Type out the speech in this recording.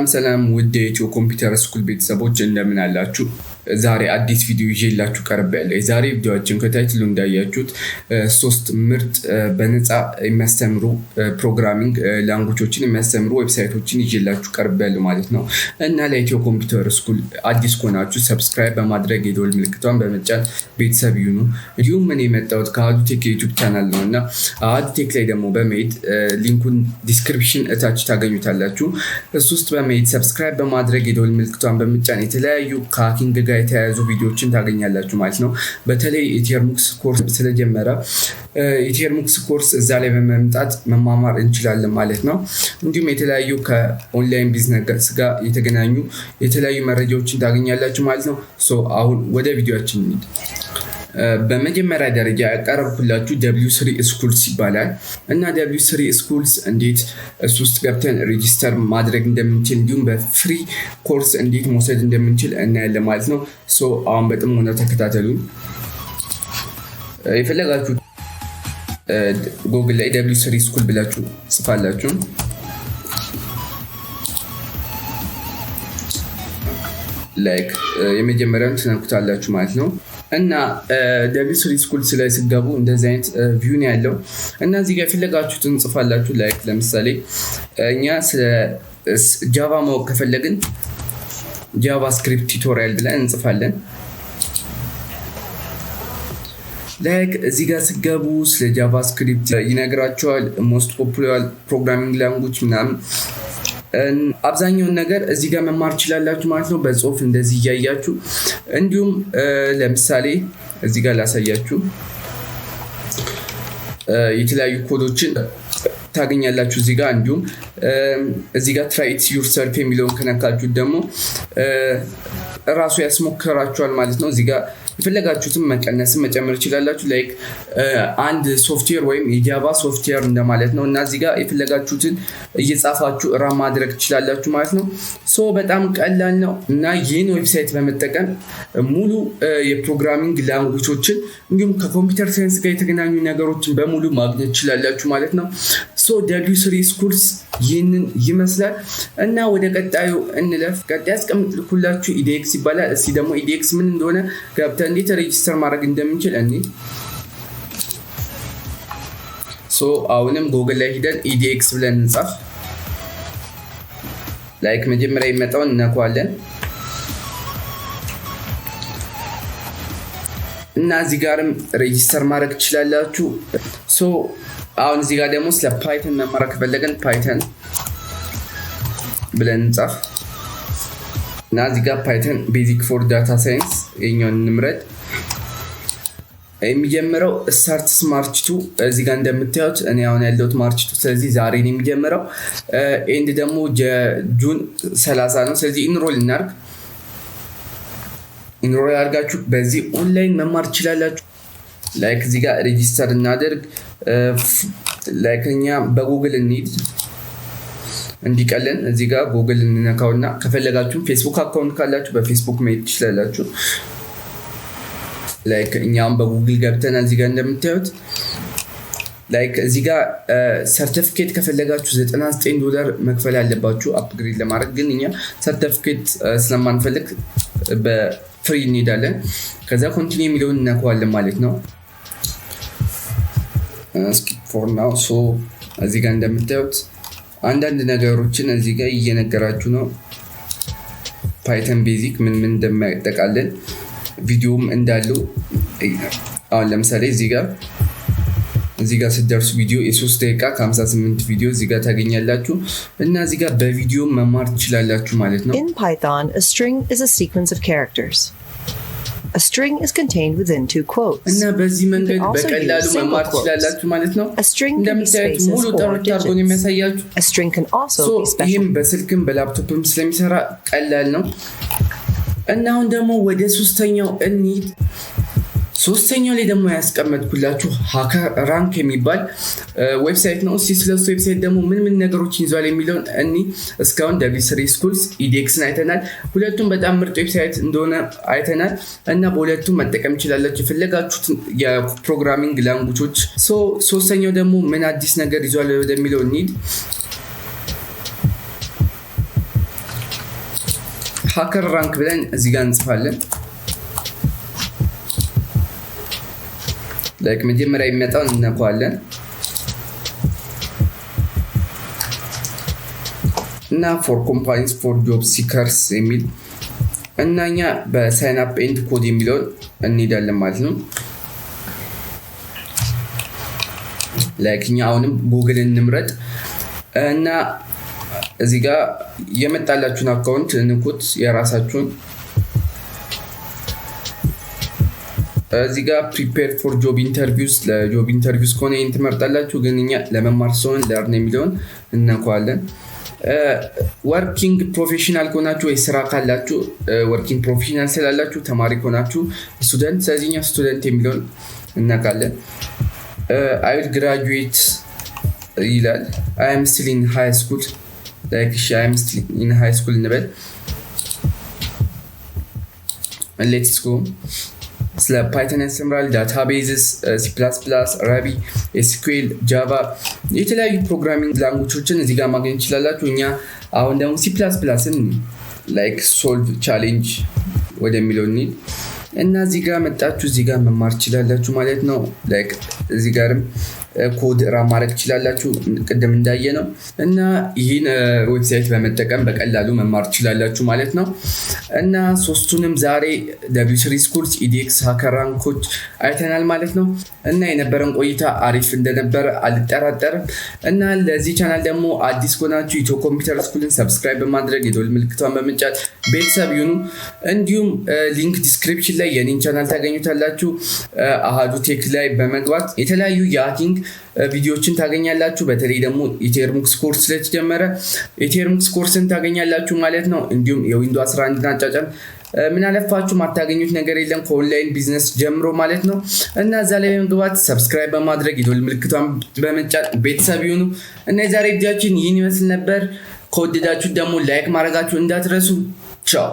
ሰላም ውድ የኢትዮ ኮምፒውተር ስኩል ቤተሰቦች እንደምን አላችሁ? ዛሬ አዲስ ቪዲዮ ይዤላችሁ ቀርቤያለሁ። የዛሬ ቪዲዮአችን ከታይትሉ እንዳያችሁት ሶስት ምርጥ በነፃ የሚያስተምሩ ፕሮግራሚንግ ላንጉጆችን የሚያስተምሩ ዌብሳይቶችን ይዤላችሁ ቀርቤያለሁ ማለት ነው። እና ለኢትዮ ኮምፒውተር ስኩል አዲስ ከሆናችሁ ሰብስክራይብ በማድረግ የደወል ምልክቷን በመጫን ቤተሰብ ይሁኑ። እንዲሁም እኔ የመጣሁት ከአዱ ቴክ የዩቲዩብ ቻናል ነው እና አዱ ቴክ ላይ ደግሞ በመሄድ ሊንኩን ዲስክሪፕሽን እታች ታገኙታላችሁ። እሱ ውስጥ በመሄድ ሰብስክራይብ በማድረግ የደወል ምልክቷን በመጫን የተለያዩ ከሀኪንግ ጋር የተያያዙ ቪዲዮዎችን ታገኛላችሁ ማለት ነው። በተለይ ኢቴርሙክስ ኮርስ ስለጀመረ ኢቴርሙክስ ኮርስ እዛ ላይ በመምጣት መማማር እንችላለን ማለት ነው። እንዲሁም የተለያዩ ከኦንላይን ቢዝነስ ጋር የተገናኙ የተለያዩ መረጃዎችን ታገኛላችሁ ማለት ነው። አሁን ወደ ቪዲዮአችን እንሂድ። በመጀመሪያ ደረጃ ያቀረብኩላችሁ W3 ስኩልስ ይባላል እና W3 ስኩልስ እንዴት እሱ ውስጥ ገብተን ሬጂስተር ማድረግ እንደምንችል እንዲሁም በፍሪ ኮርስ እንዴት መውሰድ እንደምንችል እናያለን ማለት ነው። አሁን በጥሞና ተከታተሉኝ። የፈለጋችሁ ጉግል ላይ W3 ስኩል ብላችሁ ጽፋላችሁ ላይክ የመጀመሪያውን ትነኩታላችሁ ማለት ነው። እና W3 ስኩልስ ላይ ሲገቡ እንደዚህ አይነት ቪው ነው ያለው እና እዚህ ጋር የፈለጋችሁትን ጽፋላችሁ። ላይክ ለምሳሌ እኛ ስለ ጃቫ ማወቅ ከፈለግን ጃቫስክሪፕት ቱቶሪያል ብለን እንጽፋለን። ላይክ እዚህ ጋር ሲገቡ ስለ ጃቫስክሪፕት ይነግራቸዋል። ሞስት ፖፑላር ፕሮግራሚንግ ላንጉጅ ምናምን አብዛኛውን ነገር እዚህ ጋር መማር ትችላላችሁ ማለት ነው፣ በጽሁፍ እንደዚህ እያያችሁ። እንዲሁም ለምሳሌ እዚህ ጋር ላሳያችሁ የተለያዩ ኮዶችን ታገኛላችሁ እዚህ ጋር። እንዲሁም እዚህ ጋር try it yourself የሚለውን ከነካችሁ ደግሞ ራሱ ያስሞክራችኋል ማለት ነው። እዚህ ጋር የፈለጋችሁትን መቀነስን መጨመር ይችላላችሁ። ላይክ አንድ ሶፍትዌር ወይም የጃቫ ሶፍትዌር እንደማለት ነው እና እዚህ ጋር የፈለጋችሁትን እየጻፋችሁ ራን ማድረግ ትችላላችሁ ማለት ነው። በጣም ቀላል ነው እና ይህን ዌብሳይት በመጠቀም ሙሉ የፕሮግራሚንግ ላንጉጆችን እንዲሁም ከኮምፒውተር ሳይንስ ጋር የተገናኙ ነገሮችን በሙሉ ማግኘት ትችላላችሁ ማለት ነው። W3 ስኩልስ ይህንን ይመስላል እና ወደ ቀጣዩ እንለፍ። ቀጣይ አስቀምጥልኩላችሁ EDX ይባላል። እስቲ ደግሞ EDX ምን እንደሆነ ገብተን እንዴት ሬጂስተር ማድረግ እንደምንችል አሁንም ጉግል ላይ ሄደን EDX ብለን እንጻፍ። ላይክ መጀመሪያ ይመጣውን እነካዋለን እና እዚህ ጋርም ሬጂስተር ማድረግ ትችላላችሁ። አሁን እዚህ ጋር ደግሞ ስለ ፓይተን መማር ከፈለገን ፓይተን ብለን እንጻፍ እና እዚህ ጋር ፓይተን ቤዚክ ፎር ዳታ ሳይንስ የኛውን እንምረጥ። የሚጀምረው ስታርት ማርች 2 እዚህ ጋር እንደምታዩት እኔ አሁን ያለሁት ማርች 2፣ ስለዚህ ዛሬ ነው የሚጀምረው። ኤንድ ደግሞ ጁን 30 ነው። ስለዚህ ኢንሮል እናርግ። ኢንሮል አድርጋችሁ በዚህ ኦንላይን መማር ትችላላችሁ። ላይክ እዚህ ጋር ሬጂስተር እናደርግ። ላይክ እኛ በጉግል እንሂድ እንዲቀለን። እዚህ ጋር ጉግል እንነካውና ከፈለጋችሁ ፌስቡክ አካውንት ካላችሁ በፌስቡክ መሄድ ትችላላችሁ። ላይክ እኛም በጉግል ገብተናል። እዚህ ጋር እንደምታዩት ላይክ እዚህ ጋር ሰርቲፊኬት ከፈለጋችሁ $99 መክፈል አለባችሁ አፕግሬድ ለማድረግ። ግን እኛ ሰርቲፊኬት ስለማንፈልግ በፍሪ እንሄዳለን። ከዛ ኮንቲኒው የሚለውን እናከዋለን ማለት ነው። skip for now እዚህ ጋር እንደምታዩት አንዳንድ ነገሮችን እዚህ ጋር እየነገራችሁ ነው። ፓይተን ቤዚክ ምን እንደማይጠቃለል ቪዲዮም እንዳለው አሁን ለምሳሌ እዚህ ጋር ስትደርሱ ቪዲዮ የ3 ደቂቃ ከ58 ቪዲዮ እዚህ ጋር ታገኛላችሁ እና እዚህ ጋር በቪዲዮ መማር ትችላላችሁ ማለት ነው። In Python, a string is a sequence of characters. A string is contained within 2 quotes. እና በዚህ መንገድ በቀላሉ መማር ትችላላችሁ ማለት ነው። እንደምታዩት ሙሉ ጠርታ አድርጎ የሚያሳያችሁ። A string can also be special. ይህም በስልክም በላፕቶፕም ስለሚሰራ ቀላል ነው። እና አሁን ደግሞ ወደ ሶስተኛው እንሂድ። ሶስተኛው ላይ ደግሞ ያስቀመጥኩላችሁ ሃከር ራንክ የሚባል ዌብሳይት ነው። እስቲ ስለሱ ዌብሳይት ደግሞ ምን ነገሮችን ይዟል የሚለውን እስካሁን W3 Schools ኢዴክስን አይተናል። ሁለቱም በጣም ምርጥ ዌብሳይት እንደሆነ አይተናል እና በሁለቱም መጠቀም ይችላላችሁ የፈለጋችሁት የፕሮግራሚንግ ላንጉጆች። ሶስተኛው ደግሞ ምን አዲስ ነገር ይዟል ወደሚለው እንሂድ። ሃከር ራንክ ብለን እዚህ ጋር እንጽፋለን። ላይክ መጀመሪያ የሚመጣውን እንነካዋለን እና ፎር ኮምፓኒስ ፎር ጆብ ሲከርስ የሚል እና እኛ በሳይን አፕ ኤንድ ኮድ የሚለውን እንሄዳለን ማለት ነው። ላይክ እኛ አሁንም ጉግል እንምረጥ እና እዚህ ጋር የመጣላችሁን አካውንት እንኩት የራሳችሁን። እዚህ ጋር ፕሪፔር ፎር ጆብ ኢንተርቪውስ ለጆብ ኢንተርቪውስ ከሆነ ይህን ትመርጣላችሁ። ግን እኛ ለመማር ሲሆን ለርን የሚለውን እንነካዋለን። ወርኪንግ ፕሮፌሽናል ከሆናችሁ ወይ ስራ ካላችሁ ወርኪንግ ፕሮፌሽናል ስላላችሁ፣ ተማሪ ከሆናችሁ ስቱደንት፣ ስለዚህ እኛ ስቱደንት የሚለውን እንነካለን። አይ ዊል ግራጁዌት ይላል። አይ አም ስቲል ኢን ሃይ ስኩል ላይክ አይ አም ስቲል ኢን ሃይ ስኩል እንበል። ሌትስ ጎ። ስለ ፓይተን ያስተምራል። ዳታቤዝስ፣ C++፣ ራቢ፣ ኤስኩኤል፣ ጃቫ የተለያዩ ፕሮግራሚንግ ላንጉጆችን እዚህ ጋር ማግኘት ይችላላችሁ። እኛ አሁን ደግሞ C++ን ላይክ ሶልቭ ቻሌንጅ ወደሚለው እንሂድ እና እዚህ ጋር መጣችሁ እዚህ ጋር መማር ይችላላችሁ ማለት ነው። ላይክ እዚህ ጋርም ኮድ ራን ማድረግ ይችላላችሁ ቅድም እንዳየ ነው እና ይህን ዌብሳይት በመጠቀም በቀላሉ መማር ይችላላችሁ ማለት ነው። እና ሶስቱንም ዛሬ W3 Schools ኢዴክስ ሃከር ራንኮች አይተናል ማለት ነው። እና የነበረን ቆይታ አሪፍ እንደነበረ አልጠራጠርም። እና ለዚህ ቻናል ደግሞ አዲስ ከሆናችሁ ኢትዮ ኮምፒውተር ስኩልን ሰብስክራይብ በማድረግ የደወል ምልክቷን በመጫን ቤተሰብ ይሁኑ። እንዲሁም ሊንክ ዲስክሪፕሽን ላይ የኔን ቻናል ታገኙታላችሁ። አሃዱ ቴክ ላይ በመግባት የተለያዩ የሃኪንግ ቪዲዮዎችን ታገኛላችሁ። በተለይ ደግሞ ኢቴርሙክስ ኮርስ ስለተጀመረ ኢቴርሙክስ ኮርስን ታገኛላችሁ ማለት ነው። እንዲሁም የዊንዶው 11 አጫጫን ምን አለፋችሁ ማታገኙት ነገር የለም ከኦንላይን ቢዝነስ ጀምሮ ማለት ነው። እና እዛ ላይ በመግባት ሰብስክራይብ በማድረግ የደወል ምልክቷን በመጫን ቤተሰብ ይሁኑ። እና የዛሬ ቪዲዮአችን ይህን ይመስል ነበር። ከወደዳችሁ ደግሞ ላይክ ማድረጋችሁ እንዳትረሱ። ቻው።